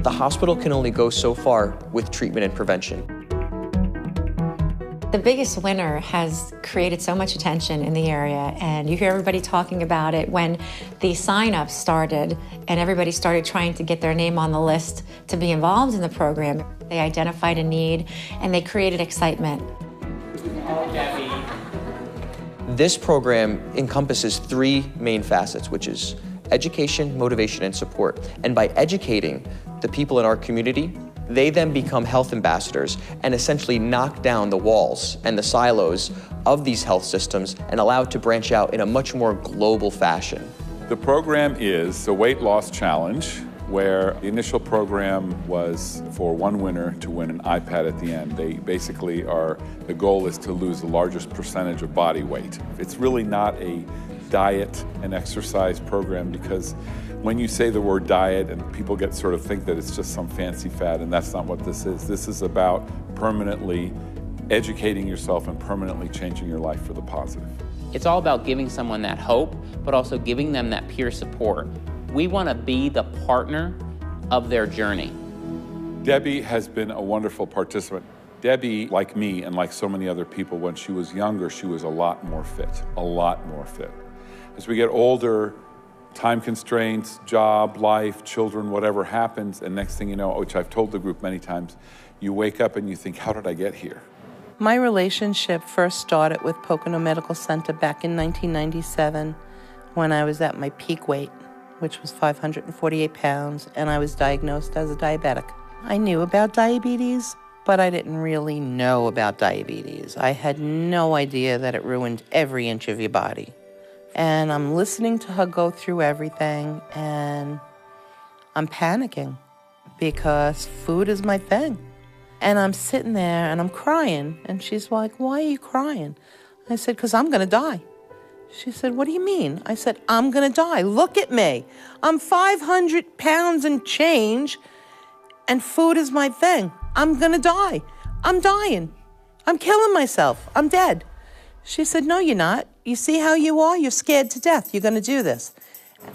The hospital can only go so far with treatment and prevention. The Biggest Winner has created so much attention in the area, and you hear everybody talking about it. When the sign-ups started and everybody started trying to get their name on the list to be involved in the program, they identified a need and they created excitement. This program encompasses three main facets, which is education, motivation, and support. And by educating the people in our community, they then become health ambassadors and essentially knock down the walls and the silos of these health systems and allow it to branch out in a much more global fashion. The program is the Weight Loss Challenge, where the initial program was for one winner to win an iPad at the end. They basically the goal is to lose the largest percentage of body weight. It's really not a diet and exercise program, because when you say the word diet and people think that it's just some fancy fad, and that's not what this is. This is about permanently educating yourself and permanently changing your life for the positive. It's all about giving someone that hope, but also giving them that peer support. We want to be the partner of their journey. Debbie has been a wonderful participant. Debbie, like me and like so many other people, when she was younger, she was a lot more fit. As we get older, time constraints, job, life, children, whatever happens, and next thing you know, which I've told the group many times, you wake up and you think, how did I get here? My relationship first started with Pocono Medical Center back in 1997 when I was at my peak weight, which was 548 pounds, and I was diagnosed as a diabetic. I knew about diabetes, but I didn't really know about diabetes. I had no idea that it ruined every inch of your body. And I'm listening to her go through everything, and I'm panicking because food is my thing. And I'm sitting there and I'm crying, and she's like, "Why are you crying?" I said, "Because I'm going to die." She said, "What do you mean?" I said, "I'm going to die. Look at me. I'm 500 pounds and change, and food is my thing. I'm going to die. I'm dying. I'm killing myself. I'm dead." She said, "No, you're not. You see how you are? You're scared to death. You're going to do this."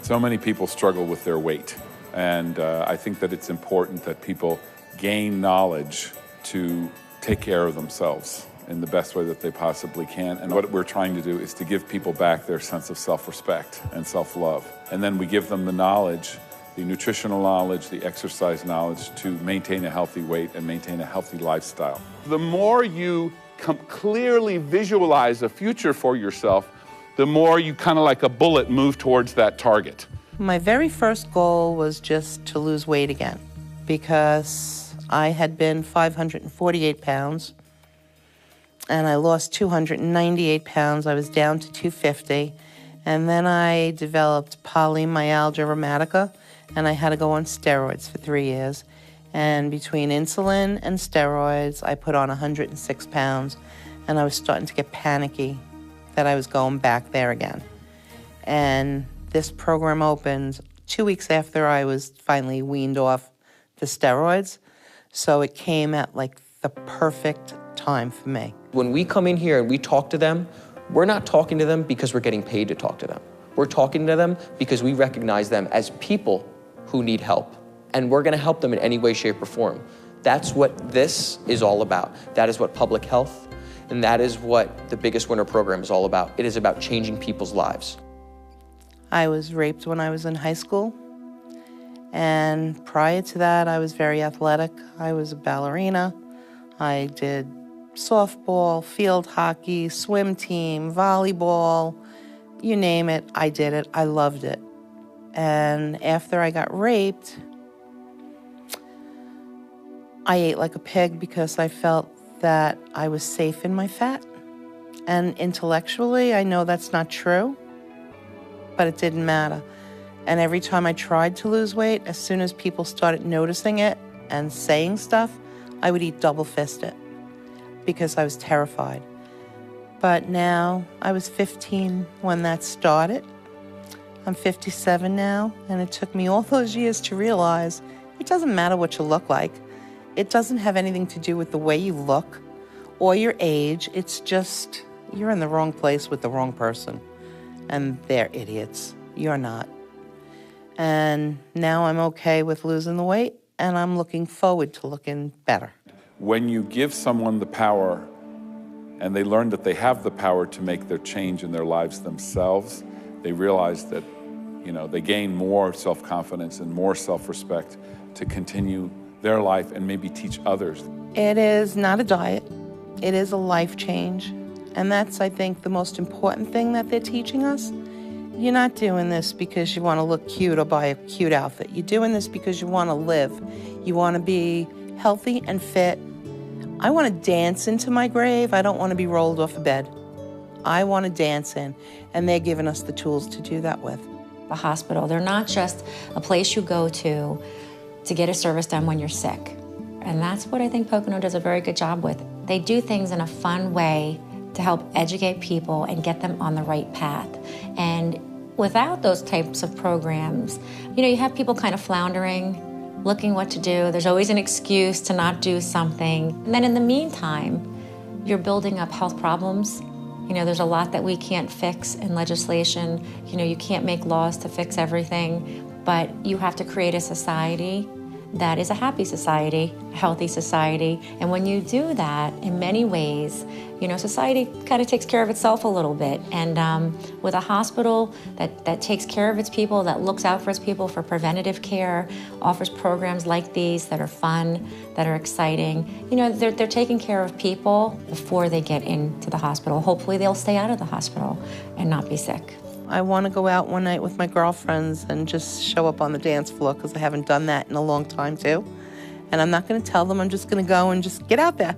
So many people struggle with their weight, and I think that it's important that people gain knowledge to take care of themselves in the best way that they possibly can. And what we're trying to do is to give people back their sense of self-respect and self-love. And then we give them the knowledge, the nutritional knowledge, the exercise knowledge to maintain a healthy weight and maintain a healthy lifestyle. The more you clearly visualize a future for yourself, the more you kind of like a bullet move towards that target. My very first goal was just to lose weight again, because I had been 548 pounds and I lost 298 pounds. I was down to 250. And then I developed polymyalgia rheumatica, and I had to go on steroids for 3 years. And between insulin and steroids, I put on 106 pounds, and I was starting to get panicky that I was going back there again. And this program opened 2 weeks after I was finally weaned off the steroids. So it came at like the perfect time for me. When we come in here and we talk to them, we're not talking to them because we're getting paid to talk to them. We're talking to them because we recognize them as people who need help. And we're gonna help them in any way, shape, or form. That's what this is all about. That is what public health, and that is what the Biggest Winner program is all about. It is about changing people's lives. I was raped when I was in high school. And prior to that, I was very athletic. I was a ballerina. I did softball, field hockey, swim team, volleyball, you name it, I did it. I loved it. And after I got raped, I ate like a pig because I felt that I was safe in my fat. And intellectually, I know that's not true, but it didn't matter. And every time I tried to lose weight, as soon as people started noticing it and saying stuff, I would eat double-fisted because I was terrified. But now, I was 15 when that started. I'm 57 now, and it took me all those years to realize it doesn't matter what you look like. It doesn't have anything to do with the way you look or your age. It's just you're in the wrong place with the wrong person, and they're idiots. You're not. And now I'm okay with losing the weight, and I'm looking forward to looking better. When you give someone the power and they learn that they have the power to make their change in their lives themselves, they realize that, they gain more self-confidence and more self-respect to continue their life and maybe teach others. It is not a diet. It is a life change. And that's, I think, the most important thing that they're teaching us. You're not doing this because you want to look cute or buy a cute outfit. You're doing this because you want to live. You want to be healthy and fit. I want to dance into my grave. I don't want to be rolled off a bed. I want to dance in, and they're giving us the tools to do that with. The hospital, they're not just a place you go to get a service done when you're sick. And that's what I think Pocono does a very good job with. They do things in a fun way to help educate people and get them on the right path. And without those types of programs, you have people kind of floundering, looking what to do. There's always an excuse to not do something. And then in the meantime, you're building up health problems. There's a lot that we can't fix in legislation. You can't make laws to fix everything, but you have to create a society that is a happy society, a healthy society. And when you do that, in many ways, society kind of takes care of itself a little bit. And with a hospital that takes care of its people, that looks out for its people for preventative care, offers programs like these that are fun, that are exciting, they're taking care of people before they get into the hospital. Hopefully they'll stay out of the hospital and not be sick. I want to go out one night with my girlfriends and just show up on the dance floor because I haven't done that in a long time too. And I'm not going to tell them, I'm just going to go and just get out there.